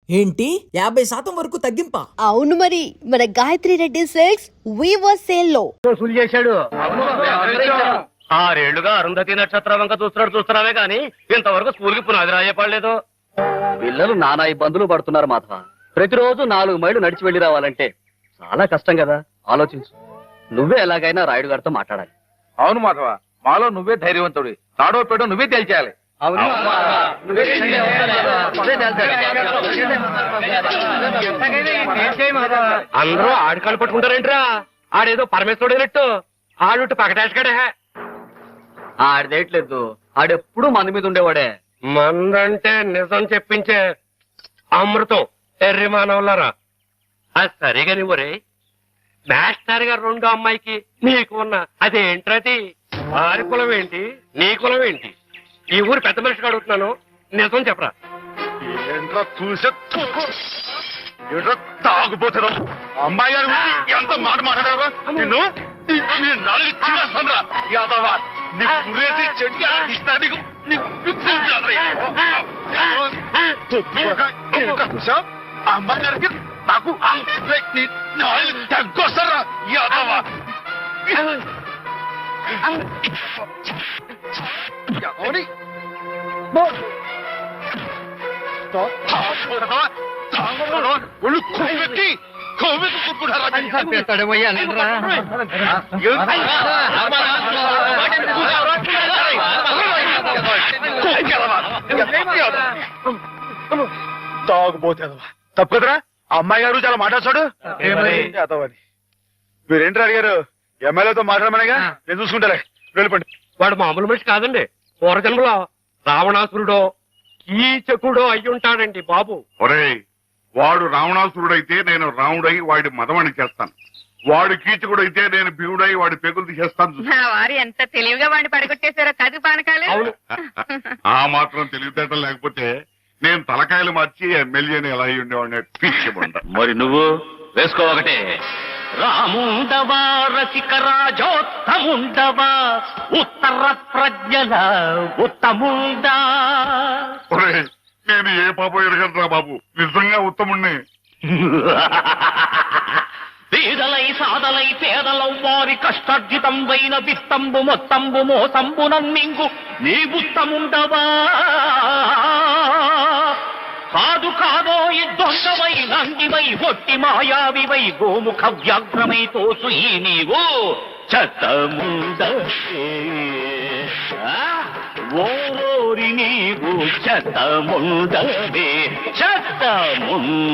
ఏంటి 50% వరకు తగ్గింపా? అవును మరి, మన Gayatri Reddy silks weaver sale లో చేశాడు. 6 ఏళ్లుగా అరుంధతి నక్షత్రం వంక చూస్తున్నావే గాని ఇంతవరకు స్కూల్ కి పునాది రాయపడలేదు. పిల్లలు నానా ఇబ్బందులు పడుతున్నారు మాధవ. ప్రతిరోజు 4 మైళ్ళు నడిచి వెళ్లి రావాలంటే చాలా కష్టం కదా. ఆలోచించు. నువ్వే ఎలాగైనా రాయుడు గారితో మాట్లాడాలి. అవును మాధవ, మాలో నువ్వే ధైర్యవంతుడి. తాడో పేడో నువ్వే తేల్చేయాలి. అందరూ ఆడికాళ్ళు పట్టుకుంటారేంట్రా? ఆడేదో పరమేశ్వరుడైనట్టు ఆడుట్టు పకటేసుకడే. ఆడదేయట్లేదు, ఆడెప్పుడు మంది మీద ఉండేవాడే. మందంటే నిజం చెప్పించే అమృతం. ఎర్రి మానవులారా, అది సరిగా నువ్వురే. మాస్టర్ గారు 2 అమ్మాయికి నీకు ఉన్న అదేంట్రది? వారి కులం ఏంటి, నీ కులం ఏంటి? ఈ ఊరు పెద్ద మనిషిగా అడుగుతున్నాను, నిజం చెప్పరా. ఏంట్రా చూసే ఏంట్రా తాగుపోతారు. అమ్మాయి గారు ఎంత మాట మాట్లాడారా నిన్ను? యాదవ నీ గురేసి చెట్టు ఇస్తా నీకు. చూసా అమ్మాయి గారికి నాకు తగ్గొస్తారా యాదవ. ఒళ్ళు కొవ్వెక్కి తాగుపోతే తప్పు కదరా. అమ్మాయి గారు చాలా మాట్లాడు. మీరేంటి అడిగారు? ఎమ్మెల్యేతో మాట్లాడమనేగా, నేను చూసుకుంటాలే. వెళ్ళిపోండి. వాడు మామూలు మనిషి కాదండి. పూర్వజన్మలో రావణాసురుడో కీచకుడో అయ్యుంటాడండి బాబు. ఒరేయ్, వాడు రావణాసురుడైతే నేను రాముడై వాడి మదమని చేస్తాను. వాడు కీచకుడైతే నేను భీముడై వాడి పెగులు తీసేస్తాను. వారు ఎంత తెలివిగా వాడిని పడగొట్టేశారో కదు పానకాలు. ఆ మాత్రం తెలివితేటలు లేకపోతే నేను తలకాయలు మార్చి ఎమ్మెల్యేని ఎలా అయి ఉండేవాడిని. పిచ్చిబండ. మరి నువ్వు వేసుకో ఒకటే. రాముండవా రసిక రాజోత్తముండవా ఉత్తర ప్రజ్ఞల ఉత్తముండా. ఒరేయ్, నేను ఏ పాపం ఎరగనరా బాబు, నిజంగా ఉత్తముణ్ణి. పేదలై సాదలై పేదలౌ వారి కష్టార్జితం వైన విత్తంబు మొత్తంబు మోసంబు నమ్మింగు నీ ఉత్తముండవా. కాదు కాదో దొంగవై నందివై ఒట్టి మాయావివై గోముఖ వ్యాఘ్రమై తోసు ఈ నీవు చెత్తముండవే. ఓరి నీవు చెత్తముండవే, చెత్తముండవే.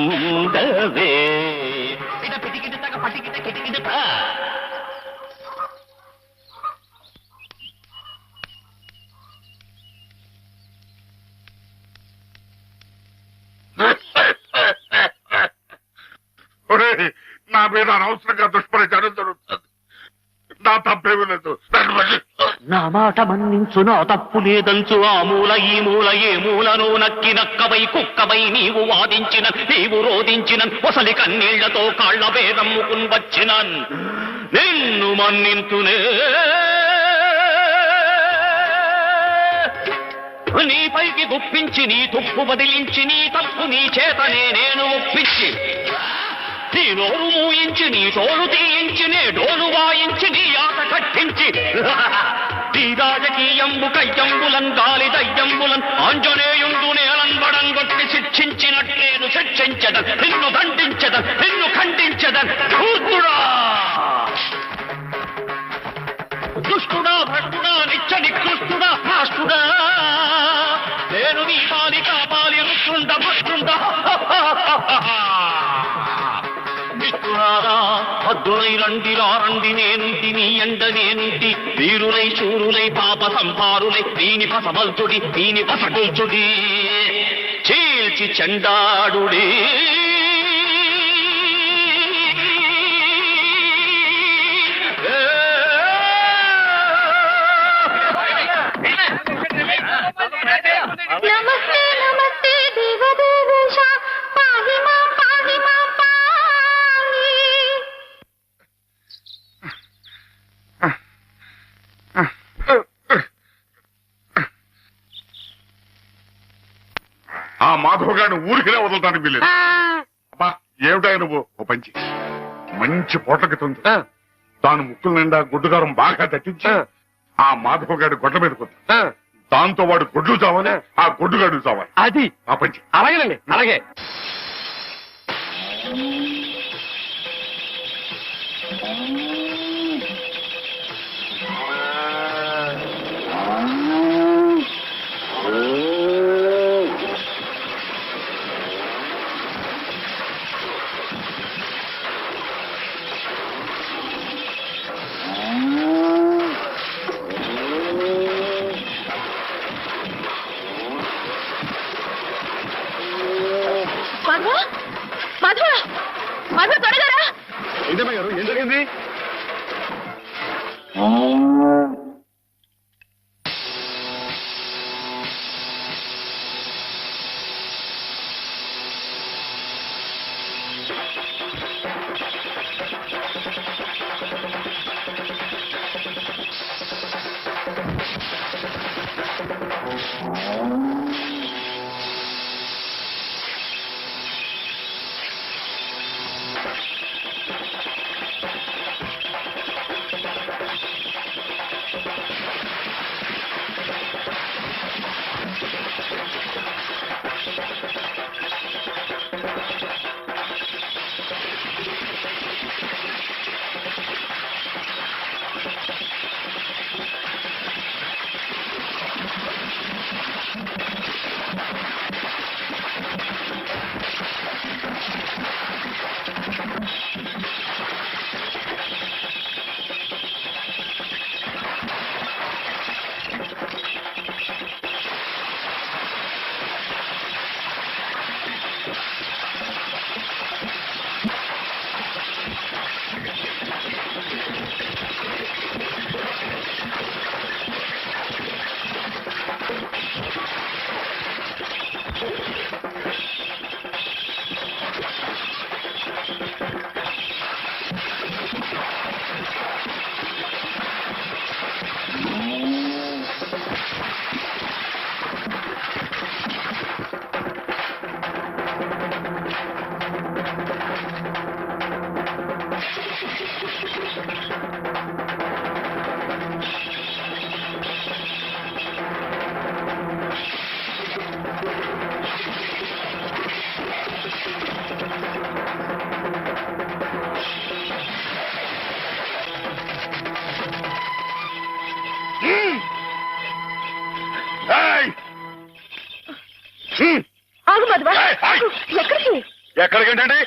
ఒరేయ్, నా మీద అనవసరంగా దుష్ప్రచారం జరుగుతుంది. నా తప్పేమీ లేదు. నా మాట మన్నించు, నా తప్పు లేదంచు. ఆ మూల ఈ మూల ఏ మూలను నక్కి నక్కవై కుక్కవై నీవు వాదించిన, నీవు రోధించిన ఒసలి కన్నీళ్లతో కాళ్ల వేదమ్ముకుని వచ్చిన నిన్ను మన్నింతునే. నీపైకి గుప్పించి నీ తుప్పు బదిలించి నీ తప్పు నీ చేతనే నేను ఒప్పించి నీ నోరు మూయించి నీ తోడు తీయించి నే డోలు వాయించి నీ ఆట కట్టించి నీ రాజకీయంబు కయ్యంబులన్ గాలి దయ్యంబులన్ ఆంజనేయుండు నేలంబడంగొట్టి శిక్షించినట్లేను శిక్షించదన్, నిన్ను దండించదన్, నిన్ను ఖండించదన్. ధూర్తుడా, దుష్టుడా, భ్రష్టుడా, నిత్య నికృష్టుడా, రాష్ట్రుడా, నేను నీ బాలిక బాలి రుష్టుండ భ్రష్టుండ. హద్దులై రండి రారండి నేనుంటి నీ ఎండ నేనుంటి. వీరులై శూరులై పాప సంహారులై దీని పసబల్చుడి దీని పసగుల్చుడి చీల్చి చెండాడుడి. నమస్తే నమస్తే దేవదేవేశ పాహి మాం పాహి మాం పాహి. ఆ మాధవ మాధవగాడిని ఊరికినే వదలటానికి వీలేదు. అబ్బా ఏమిటా నువ్వు ఓ పంచి మంచి పోట్లకి తుంది తాను ముక్కుల నిండా గుడ్డుగారం బాగా దట్టించి ఆ మాధవగాడి గొడ్ల మీద కొద్ది దాంతో వాడు గొడ్లు చావాలి, ఆ గొడ్డుగాడు చావాలి. అది ఆ పంచి అలాగేనండి, అలాగే. మాధవ మాధవ మాధవ త్వరగా రా. ఏంటమ్మా గారు ఏం జరిగింది? ఆగు మాధవ. ఎక్కడికి? ఎక్కడికేంటండి?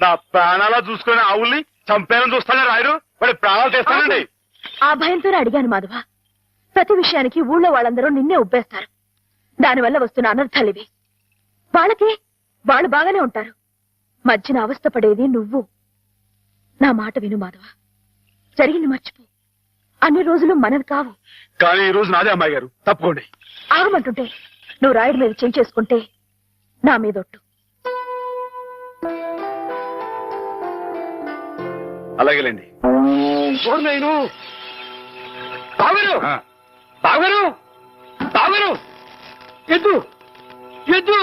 నా ప్రాణాలా చూసుకుని ఆవుల్ని చంపేయాలని చూస్తానే రాయరు, వాడి ప్రాణాలు తెస్తానండి. ఆ భయంతోనే అడిగాను మాధవ. ప్రతి విషయానికి ఊళ్ళో వాళ్ళందరూ నిన్నే ఉబ్బేస్తారు. దానివల్ల వస్తున్న అనర్థాలివి. వాళ్ళకి వాళ్ళు బాగానే ఉంటారు, మధ్యన అవస్థ పడేది నువ్వు. నా మాట విను మాధవ, జరిగింది మర్చిపో. అన్ని రోజులు మనవి కావు. కానీ ఈ రోజు నాదే అమ్మాయి గారు, తప్పుకోండి. ఆగమంటుంటే నువ్వు రాయుడి మీద చేయి చేసుకుంటే నా మీదొట్టు. అలాగేలేండి. నేను తాగరు తాగరు తాగరు ఎద్దు ఎద్దు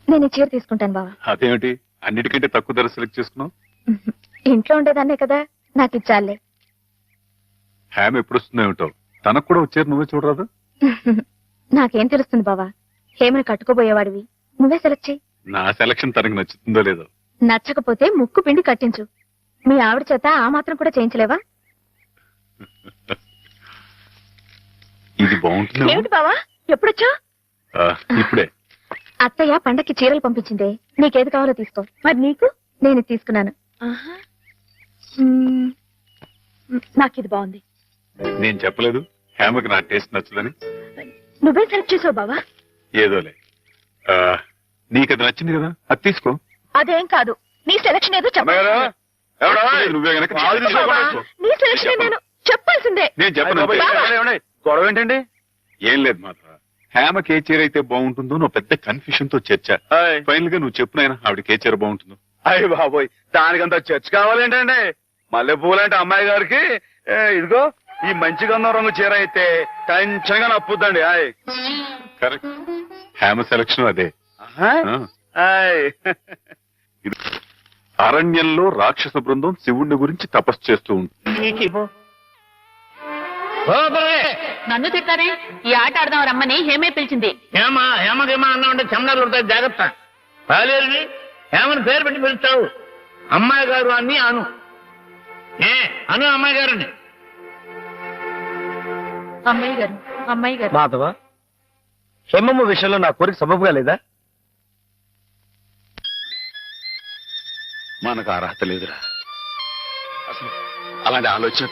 నేను ఈ చీర తీసుకుంటాను బావా. అదేమిటి అన్నిటికంటే తక్కువ ధర సెలెక్ట్ చేసుకున్నావు? ఇంట్లో ఉండేదాన్నే కదా, నాకు ఇచ్చాలే. హ్యామ్ ఎప్పుడు వస్తుందో ఏమిటో, తనకు కూడా వచ్చారు, నువ్వే చూడరాదు? నాకేం తెలుస్తుంది బావా, హేమని కట్టుకోబోయేవాడివి, నువ్వే సెలెక్ట్ చేయి. నా సెలక్షన్ తనకు నచ్చుతుందో లేదో. నచ్చకపోతే ముక్కు పిండి కట్టించు. మీ ఆవిడ చేత ఆ మాత్రం కూడా చేయించలేవా? ఇది బాగుంటుంది ఏమిటి బావా ఎప్పుడొచ్చా? ఇప్పుడే. అత్తయ్య పండక్కి చీరలు పంపించిందే, నీకేది కావాలో తీసుకో. మరి నీకు? నేను తీసుకున్నాను. నాకు ఇది బాగుంది. నేను చెప్పలేదు హేమకి నా టేస్ట్ నచ్చదని. నువ్వే సెలెక్ట్ చేసావు బావా. ఏదోలే, నీకు అది నచ్చింది కదా, అది తీసుకో. అదేం కాదు, నీ సెలక్షన్ ఏదో అమ్మాయి గారు, ఎవడా? నువ్వే గనక పాలు తీసుకోకుండా నీ సెలక్షన్ నేను చెప్పాల్సిందే. నేను చెప్పను. గొడవ ఏంటండి? ఏం లేదు మాత్రం హేమకి ఏ చీర అయితే బాగుంటుందో నువ్వు పెద్ద కన్ఫ్యూషన్ తో చర్చ. ఫైనల్ గా నువ్వు చెప్పు నాయనా, ఆవిడకి ఏ చీర బాగుంటుందో. అయ్యి బాబోయ్, దానికంత చర్చ కావాలేంటండి? మల్లె పూలంటే అమ్మాయి గారికి ఇదిగో ఈ మంచి గంధం రంగు చీర అయితే టెన్షన్ గా నప్పుద్దండి. కరెక్ట్, హేమ సెలక్షన్ అదే. ఇది అరణ్యంలో రాక్షస బృందం శివుణ్ణి గురించి తపస్సు చేస్తూ ఉంటుంది. నన్ను తిట్టారే? ఈ ఆట ఆడదాం రమ్మని హేమే పిలిచింది. హేమకేమా అన్నా ఉంటే చెమడాలు ఉంటాయి, జాగ్రత్త. పాలేరుని హేమని పేరు పెట్టి పిలుస్తావు. అమ్మాయి గారు అని అను. అను అమ్మాయి గారని. అమ్మాయి గారు, అమ్మాయి గారు. మాధవ, హేమమ్మ విషయంలో నా కోరిక సబబుగా లేదా? మనకు అర్హత లేదురా, అసలు అలాంటి ఆలోచన.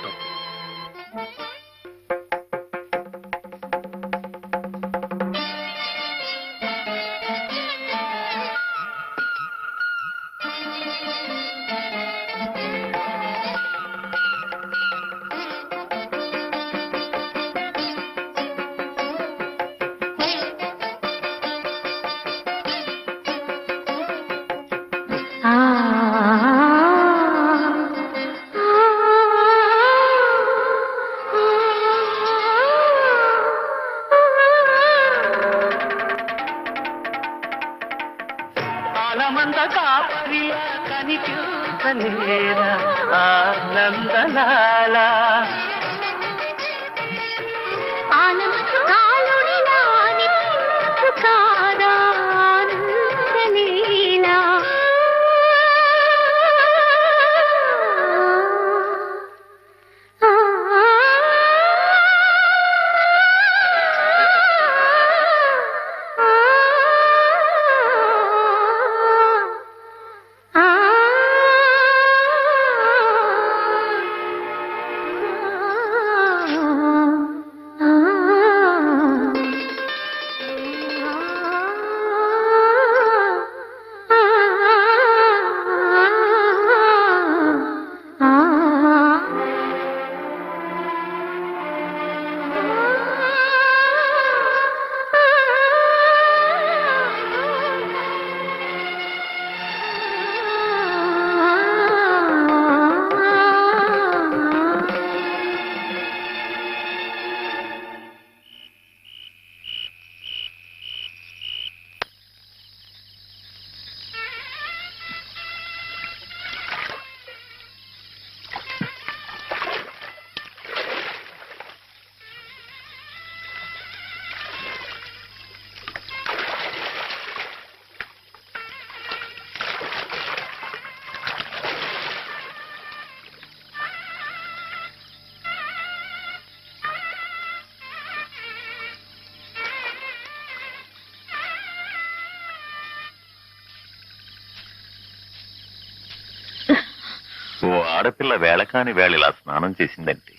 ఓ ఆడపిల్ల వేళకాని వేళ ఇలా స్నానం చేసిందంటే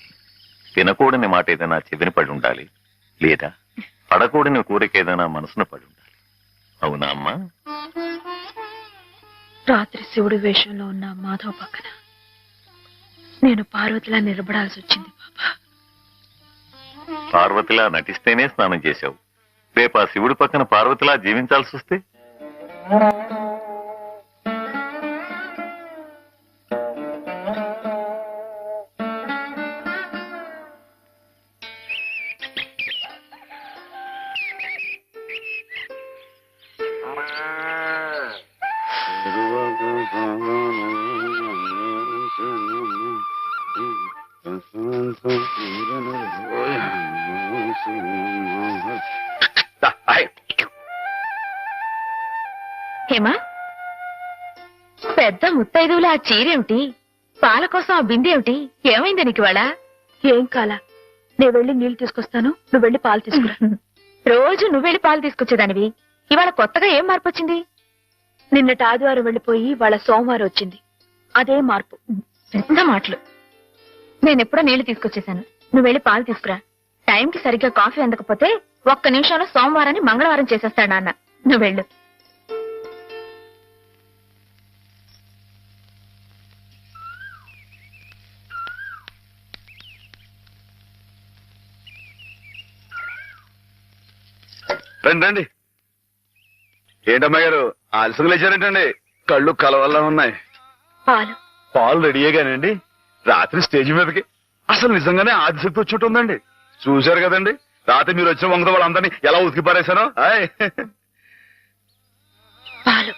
తినకూడని మాట ఏదైనా చెవిని పడి ఉండాలి, లేదా పడకూడని కోరిక ఏదైనా మనసును పడి ఉండాలి. అవునా అమ్మా? రాత్రి శివుడి వేషంలో ఉన్న మాధవ్ పక్కన నేను పార్వతిలా నిలబడాల్సి వచ్చింది బాబా. పార్వతిలా నటిస్తేనే స్నానం చేశావు, రేపు ఆ శివుడి పక్కన పార్వతిలా జీవించాల్సి వస్తే? హేమా, పెద్ద ముత్తైదువులు ఆ చీరేమిటి, పాల కోసం ఆ బిందె ఏమిటి, ఏమైంది నీకు వాళ్ళ? ఏం కాల, నేను వెళ్ళి నీళ్లు తీసుకొస్తాను, నువ్వు వెళ్ళి పాలు తీసుకురా. రోజు నువ్వు వెళ్ళి పాలు తీసుకొచ్చేదానివి, ఇవాళ కొత్తగా ఏం మార్పు వచ్చింది? నిన్నటి ఆదివారం వెళ్ళిపోయి వాళ్ళ సోమవారం వచ్చింది. అదే మార్పు. పెద్ద మాటలు. నేనెప్పుడో నీళ్లు తీసుకొచ్చేసాను, నువ్వు వెళ్ళి పాలు తీసుకురా. టైంకి సరిగ్గా కాఫీ అందకపోతే ఒక్క నిమిషంలో సోమవారాన్ని మంగళవారం చేసేస్తాడు నాన్న. నువ్వు వెళ్ళు. రండి రండి. ఏంటమ్మాయి గారు ఆలస్యంగా లేచారేంటండి? కళ్ళు కలవల్లా ఉన్నాయి. పాలు పాలు రెడీయేగానండి. రాత్రి స్టేజ్ మీదకి అసలు నిజంగానే ఆదిశక్తి వచ్చి ఉంటుందండి. చూశారు కదండి రాత్రి మీరు వచ్చిన వంగత వాళ్ళందరినీ ఎలా ఉతికి పారేశానో. పాలు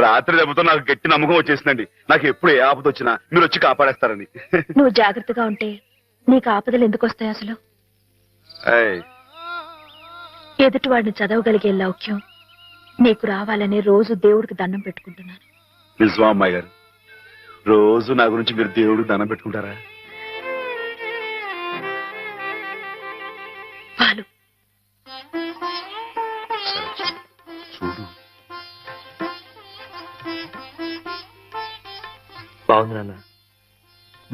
రాత్రి దెబ్బతో నాకు గట్టి నమ్మకం వచ్చేసిందండి. నాకు ఎప్పుడు ఏ ఆపద వచ్చినా మీరు వచ్చి కాపాడేస్తారని. నువ్వు జాగ్రత్తగా ఉంటే నీకు ఆపదలు ఎందుకు వస్తాయి అసలు? ఎదుటివాడిని చదవగలిగే లౌక్యం నీకు రావాలని రోజు దేవుడికి దండం పెట్టుకుంటున్నాను. నిజమా అమ్మాయి గారు? రోజు నా గురించి మీరు దేవుడికి దండం పెట్టుకుంటారా? పాలు చూడు. బాగుంది నాన్న,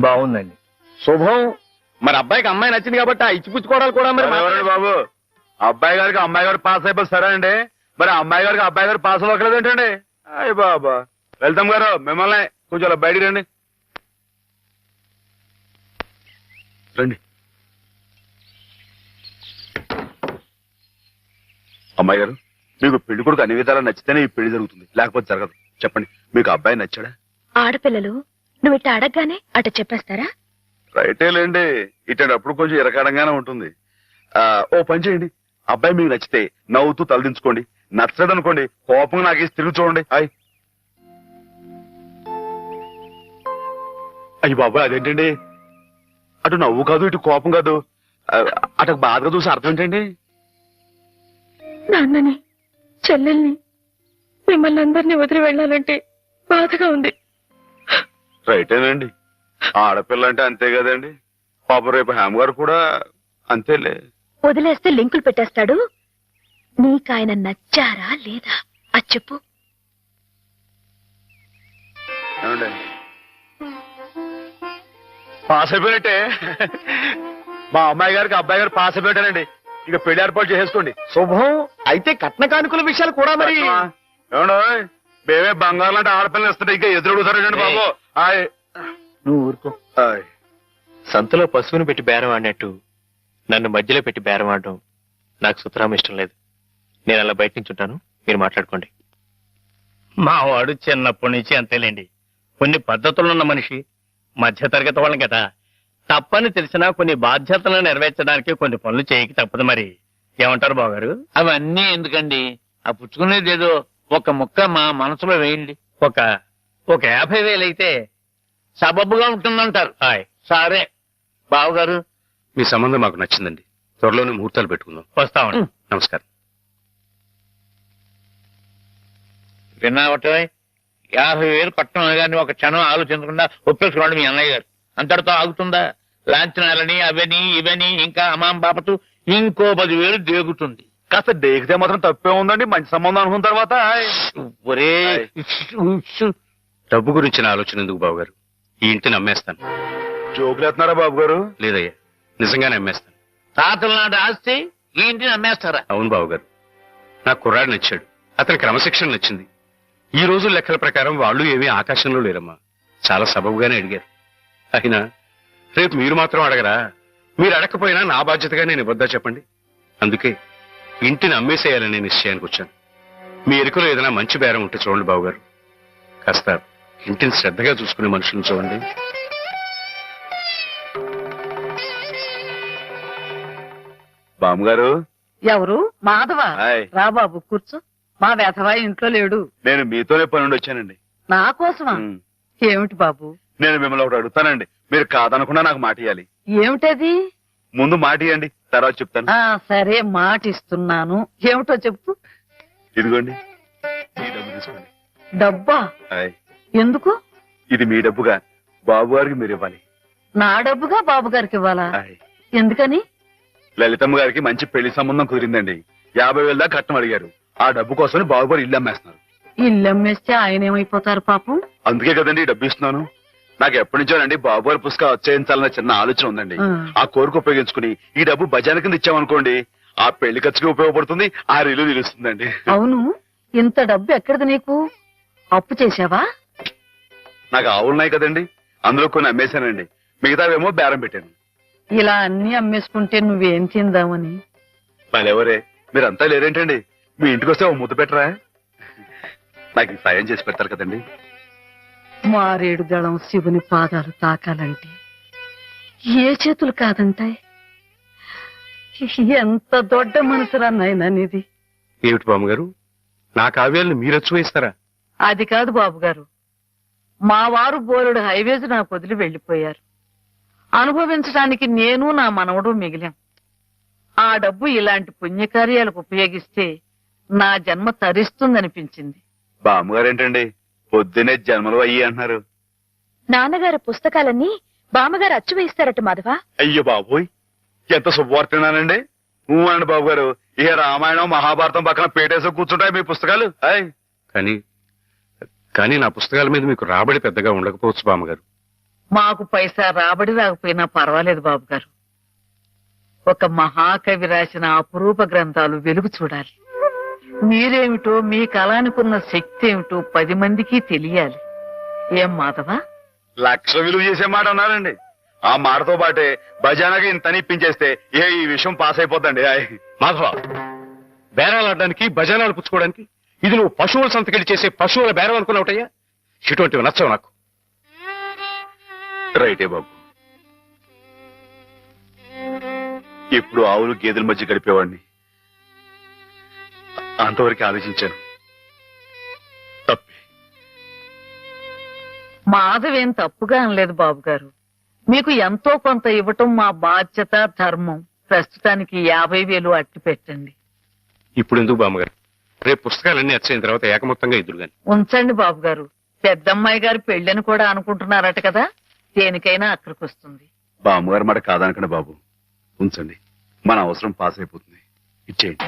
బాగుందండి. శుభం. మరి అబ్బాయికి అమ్మాయి నచ్చింది కాబట్టి ఆ ఇచ్చిపుచ్చుకోవడాలు కూడా మరి ఎవరండి బాబు? అబ్బాయి గారికి అమ్మాయి గారు పాస్ అయిపోయి సరే అండి, మరి అమ్మాయి గారికి అబ్బాయి గారు పాస్ అవ్వట్లేదు ఏంటండి? అయ్య బాబా. వెళ్తాం గారు మిమ్మల్ని కొంచెం అలా బయటికి రండి. రండి. అమ్మాయి గారు మీకు పెళ్లి కొడుకు అన్ని విధాలా నచ్చితేనే ఈ పెళ్లి జరుగుతుంది, లేకపోతే జరగదు. చెప్పండి, మీకు అబ్బాయి నచ్చాడా? ఆడపిల్లలు నువ్వు ఇట్ట అడగగానే అట చెప్పేస్తారా? రైటేలేండి, ఇటప్పుడు కొంచెం ఇరకాడంగానే ఉంటుంది. ఓ పని చేయండి, అబ్బాయి మీకు నచ్చితే నవ్వుతూ తలదించుకోండి, నచ్చదు అనుకోండి కోపంగా నాకేసి తిరిగి చూడండి. అయ్యి బాబాయ్ అదేంటండి? అటు నవ్వు కాదు ఇటు కోపం కాదు, అటు బాధగా చూసి అర్థం ఏంటండి? నాన్నని చెల్లెల్ని మిమ్మల్ని అందరినీ వదిలి వెళ్ళాలంటే బాధగా ఉంది. రైటేనండి, ఆడపిల్ల అంటే అంతే కదండి. పాప రేపు హేమ గారు కూడా అంతేలే. వదిలేస్తే లింకులు పెట్టేస్తాడు. నీకాయన నచ్చారా లేదా అది చెప్పు. ఏమండి పాస్ అయిపోయినట్టే. మా అమ్మాయి గారికి అబ్బాయి గారు పాస్ అయిపోయారండి. ఇక పెళ్లి ఏర్పాటు చేసేసుకోండి. శుభం. అయితే కట్న కానుకల విషయాలు కూడా మరి ఏమండో మేమే బంగారం లాంటి ఆడపిల్లలు ఇస్తుంటే ఇంకా ఎదురుడుతారండి బాబు. నువ్వు ఊరుకో. సంతలో పశువుని పెట్టి బేరం ఆడినట్టు నన్ను మధ్యలో పెట్టి బేరం ఆడడం నాకు సుతరాం ఇష్టం లేదు. నేను అలా బయట నుంచి ఉంటాను, మీరు మాట్లాడుకోండి. మా వాడు చిన్నప్పటి నుంచి అంతేలేండి. కొన్ని పద్ధతులున్న మనిషి, మధ్యతరగతి వాళ్ళం కదా. తప్పని తెలిసినా కొన్ని బాధ్యతలను నెరవేర్చడానికి కొన్ని పనులు చేయక తప్పదు. మరి ఏమంటారు బావగారు? అవన్నీ ఎందుకండి, ఆ పుచ్చుకునేది ఏదో ఒక ముక్క మా మనసులో వేయండి. ఒక 50,000 అయితే సబబుగా ఉంటుందంటారు. సరే బావగారు, మీ సంబంధం మాకు నచ్చిందండి. త్వరలోనే ముహూర్తాలు పెట్టుకుందాం. వస్తామండి. నమస్కారం. విన్నావట 50,000 కట్టం కానీ ఒక క్షణం ఆలోచించకుండా ఒప్పేసుకోండి మీ అన్నయ్య గారు. అంతటితో ఆగుతుందా? లాంఛనాలని అవని ఇవని ఇంకా అమాం బాపతు ఇంకో 10,000 దేగుతుంది. కాస్త దేగితే మాత్రం తప్పే ఉందండి. మంచి సంబంధం అనుకున్న తర్వాత ఒరే డబ్బు గురించిన ఆలోచన ఎందుకు బాబుగారు? ఈ ఇంటిని అమ్మేస్తాను. జోకులేస్తున్నారా బాబు గారు? లేదయ్యా, నిజంగానే అమ్మేస్తాను. తాతల నాటి ఆస్తి ఈ ఇంటిని అమ్మేస్తారా? అవును బాబుగారు, నాకు కుర్రాడు నచ్చాడు, అతని క్రమశిక్షణ నచ్చింది. ఈ రోజు లెక్కల ప్రకారం వాళ్ళు ఏమీ ఆకాశంలో లేరమ్మా. చాలా సబబుగానే అడిగారు. అయినా రేపు మీరు మాత్రం అడగరా? మీరు అడగకపోయినా నా బాధ్యతగా నేను ఇవ్వద్దా చెప్పండి? అందుకే ఇంటిని అమ్మేసేయాలనే నిశ్చయానికి వచ్చాను. మీ ఎరుకలో ఏదైనా మంచి బేరం ఉంటే చూడండి బాబుగారు. కాస్త ఇంటిని శ్రద్ధగా చూసుకునే మనుషులను చూడండి. బామ్మగారు. ఎవరు? మాధవ. రా బాబు కూర్చో. మా వెధవా ఇంట్లో లేడు. నేను మీతోనే పని నుండి వచ్చానండి. నా కోసమా? ఏమిటి బాబు? నేను మిమ్మల్ని ఒకటి అడుగుతానండి, మీరు కాదనకుండా నాకు మాట ఇవ్వాలి. ఏమిటది? ముందు మాట ఇవ్వండి, తర్వాత చెప్తాను. సరే మాట ఇస్తున్నాను. ఏమిటో చెప్పు. ఇదిగోండి, ఈ డబ్బు తీసుకోండి. డబ్బా? ఎందుకు? ఇది మీ డబ్బుగా బాబు గారికి మీరు ఇవ్వాలి. నా డబ్బుగా బాబు గారికి ఇవ్వాలా? ఎందుకని? లలితమ్మ గారికి మంచి పెళ్లి సంబంధం కుదిరిందండి. 50,000 దాకా కట్నం అడిగారు. ఆ డబ్బు కోసమని బాబుగారు ఇల్లు అమ్మేస్తున్నారు. ఇల్లు అమ్మేస్తే ఆయన ఏమైపోతారు పాపం? అందుకే కదండి ఈ డబ్బు ఇస్తున్నాను. నాకు ఎప్పటి నుంచోనండి బాబుగారి పుస్తకం వచ్చేయించాలన్న చిన్న ఆలోచన ఉందండి. ఆ కోరిక ఉపయోగించుకుని ఈ డబ్బు బజాన కింద ఇచ్చామనుకోండి, ఆ పెళ్లి ఖర్చుకి ఉపయోగపడుతుంది, ఆ ఇల్లు నిలుస్తుందండి. అవును, ఇంత డబ్బు ఎక్కడిది నీకు? అప్పు చేశావా? నాకు ఆవులున్నాయి కదండి, అందులో కొన్ని అమ్మేశానండి. మిగతావేమో బేరం పెట్టాను. ఇలా అన్ని అమ్మేసుకుంటే నువ్వేం తిందామని. మళ్ళెవరే మీరంతా లేరేంటండి? మీ ఇంటికి వస్తే ఓ ముద్దు పెట్టరా? నాకు ఈ సాయం చేసి పెడతారు కదండి. మారేడు దళం శివుని పాదాలు తాకాలంటే ఏ చేతులు కాదంటాయి? ఎంత దొడ్డ మనసురా నాయనా నీది. ఏమిటి బామ్మగారు, నా కావ్యాలను మీరచ్చు వేస్తారా? అది కాదు బాబు గారు, మా వారు బోరుడు హైవేస్ నాకు వదిలి వెళ్లిపోయారు. అనుభవించడానికి నేను నా మనవడు మిగిలాం. ఆ డబ్బు ఇలాంటి పుణ్యకార్యాలకు ఉపయోగిస్తే నా జన్మ తరిస్తుందనిపించింది. బామ్మగారేంటండి పొద్దునే జన్మలు అయ్యి అంటున్నారు? నాన్నగారు పుస్తకాలన్నీ బామ్మగారు అచ్చు వేయిస్తారట మాధవ. అయ్యో బాబోయ్, ఎంత శుభవార్తనానండి. అనండి బాబు గారు, ఇక రామాయణం మహాభారతం పక్కన పేటేసి కూర్చుంటాయి మీ పుస్తకాలు. కానీ నా పుస్తకాల మీద మీకు రాబడి పెద్దగా ఉండకపోవచ్చు బామ్మగారు. మాకు పైసా రాబడి రాకపోయినా పర్వాలేదు బాబు గారు. ఒక మహాకవి రాసిన అపురూప గ్రంథాలు వెలుగు చూడాలి. మీరేమిటో, మీ కళానికున్న శక్తి ఏమిటో 10 మందికి తెలియాలి. ఏం మాధవ? 1,00,000 విలువ చేసే మాట అన్నారండి. ఆ మాటతో పాటే బజానాగా ఇంత ఇప్పించేస్తే ఈ విషయం పాస్ అయిపోద్దండి. మాధవ, బేరాలు ఆడడానికి బజానాలు పుచ్చుకోవడానికి ఇది నువ్వు పశువుల సంతకెళ్ళి చేసే పశువుల బేరం అనుకున్నావుటయ్యా? ఇటువంటివి నచ్చవు నాకు. రైటే బాబు, ఇప్పుడు ఆవులు గేదెల మధ్య గడిపేవాడిని. అంతవరకు ఆలోచించాను. తప్పే. మాధవేం తప్పుగా అనలేదు బాబు గారు. మీకు ఎంతో కొంత ఇవ్వటం మా బాధ్యత, ధర్మం. ప్రస్తుతానికి 50,000 అట్టి పెట్టండి. ఇప్పుడు ఎందుకు బామ్మగారు? రేపు పుస్తకాలన్నీ వచ్చైన తర్వాత ఏకమొత్తంగా ఇద్దరు గాని ఉంచండి బాబు గారు. పెద్దమ్మాయి గారు పెళ్ళని కూడా అనుకుంటున్నారట కదా, దేనికైనా అక్కడికి వస్తుంది. బామ్మగారు మాట కాదనకండి బాబు, ఉంచండి. మన అవసరం పాస్ అయిపోతుంది. ఇచ్చేయండి.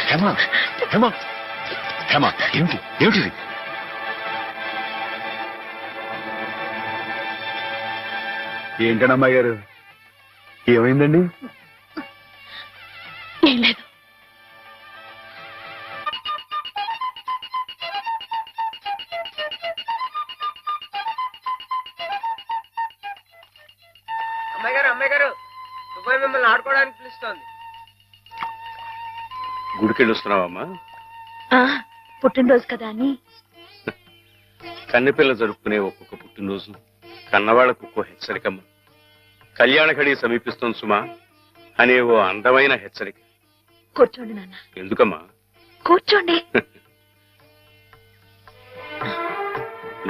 హేమా, హేమా, హేమా, ఏమిటి ఏమిటిది? ఏంటండి అమ్మాయి గారు, ఏమైందండి? ఏం లేదు. అమ్మాయి గారు దుబాయ్ మిమ్మల్ని ఆడుకోవడానికి పిలుస్తోంది. గుడికెళ్ళి వస్తున్నావమ్మా? పుట్టినరోజు కదా అని. కన్నెపిల్ల జరుపుకునే ఒక్కొక్క పుట్టినరోజు కన్నవాళ్లకు ఒక్కో హెచ్చరికమ్మ. కళ్యాణ ఘడి సమీపిస్తుంది సుమా అనే ఓ అందమైన హెచ్చరిక. కూర్చోండి నాన్న. ఎందుకమ్మా? కూర్చోండి.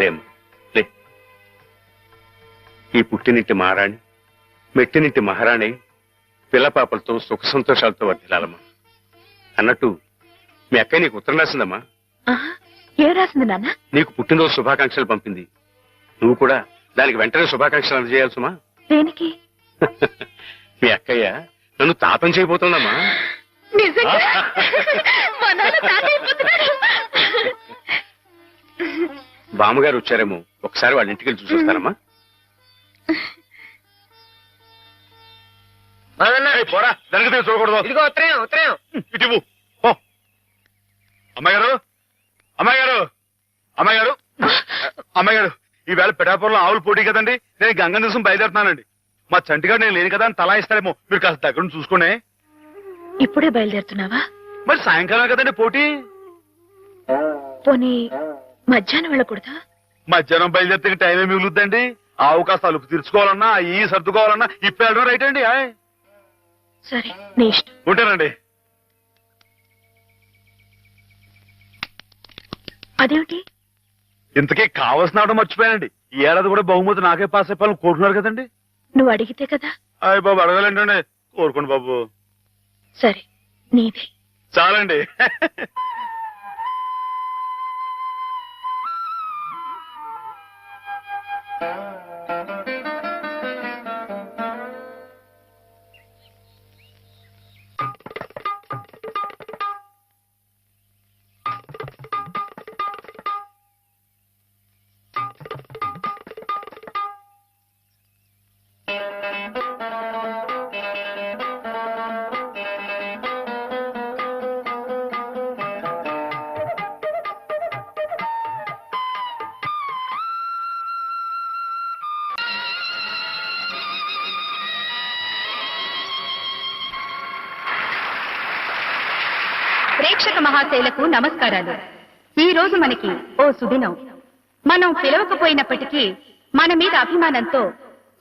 లేమ్మా, లే. ఈ పుట్టినింటి మహారాణి, మెట్టినింటి మహారాణి పిల్లపాపలతో సుఖ సంతోషాలతో వర్ధిల్లాలమ్మా. అన్నట్టు మీ అక్కయ్య నీకు ఉత్తరం రాసిందమ్మా. ఏం రాసింది నాన్న? నీకు పుట్టినరోజు శుభాకాంక్షలు పంపింది. నువ్వు కూడా దానికి వెంటనే శుభాకాంక్షలు అందజేయాలి సుమా. దేనికి? మీ అక్కయ్య నన్ను తాతం చేయబోతుందమ్మా. నిజంగా మా నాన్న తాత అయిపోతున్నాడు. బామ్మగారు వచ్చారేమో, ఒకసారి వాళ్ళ ఇంటికి వెళ్ళి చూసొస్తారమ్మా. పోరా, దానికి చూడకూడదు. ఇదిగో ఉత్తరం ఉత్తరం. ఇటు ఓ అమ్మాయి గారు, అమ్మాయి గారు, అమ్మాయి గారు, అమ్మాయి గారు, ఈవేళ పిఠాపురంలో ఆవులు పోటీ కదండి. నేను గంగ నిమిషం బయలుదేరుతున్నానండి. మా చంటిగాడు నేను లేని కదా అని తలా ఇస్తారేమో, మీరు కాస్త దగ్గర నుంచి చూసుకోండి. ఇప్పుడే బయలుదేరుతున్నావా? మరి సాయంకాలం కదండి పోటీ. పోనీ మధ్యాహ్నం వెళ్ళకూడదా? మధ్యాహ్నం బయలుదేరితే టైం ఏమి మిగులుద్దండి. ఆవు కాస్త అలుపు తీర్చుకోవాలన్నా, ఈ సర్దుకోవాలన్నా ఇప్పుడు వెళ్ళడం రైట్ అండి. సరే, నీ ఇష్టం. ఉంటానండి. అదేమిటి? ఇంతకీ కావాల్సిన ఆవిడ మర్చిపోయానండి. ఈ ఏడాది కూడా బహుమతి నాకే పాస్ అయిపోవాలని కోరుకున్నారు కదండి. నువ్వు అడిగితే కదా. అయ్య బాబు, అడగాలంటే కోరుకోండి బాబు. సరే, నీదే. చాలండి. ప్రేక్షక మహాశైలకు నమస్కారాలు. ఈ రోజు మనకి ఓ సుదినం. మనం పిలవకపోయినప్పటికీ మన మీద అభిమానంతో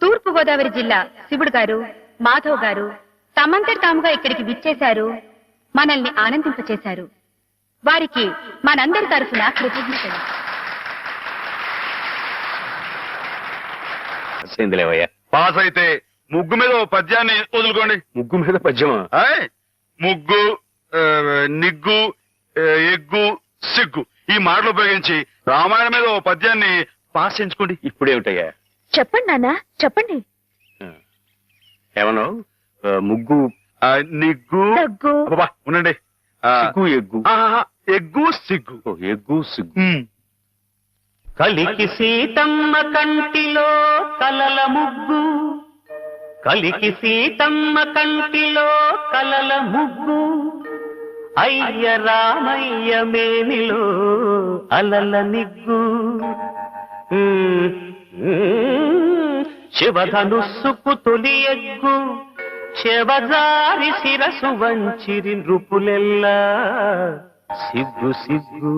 తూర్పు గోదావరి జిల్లా శివుడు గారు, మాధవ్ గారు తమంతటి తాముగా ఇక్కడికి విచ్చేశారు, మనల్ని ఆనందింపచేశారు. వారికి మనందరి తరఫున కృతజ్ఞతలు. పాస్ అయితే ముగ్గు మీద ఓ పద్యాన్ని వదులుకోండి. ముగ్గు మీద పద్యమా? ముగ్గు, నిగ్గు, ఎగ్గు, సిగ్గు ఈ మాటలు ఉపయోగించి రామాయణం మీద ఓ పద్యాన్ని పాస్ చేయించుకోండి. ఇప్పుడేమిటయ్యా? చెప్పండి నాన్న, చెప్పండి. ఏమన్నా? ముగ్గు, నిగ్గు, దగ్గు. అబ్బా, ఉండండి. సిగ్గు, ఎగ్గు. ఎగ్గు, సిగ్గు. ఎగ్గు, సిగ్గు. కలికి సీతమ్మ కంటిలో కలల ముగ్గు, కలికి సీతమ్మ కంటిలో కలల ముగ్గు, అయ్య రామయ్య మేనిలో అలల నిగ్గు, శివధనుస్సుకు తొలి ఎగ్గు, శివజారి శిరసు వంచిరి నృపులెల్లా సిగ్గు సిగ్గు.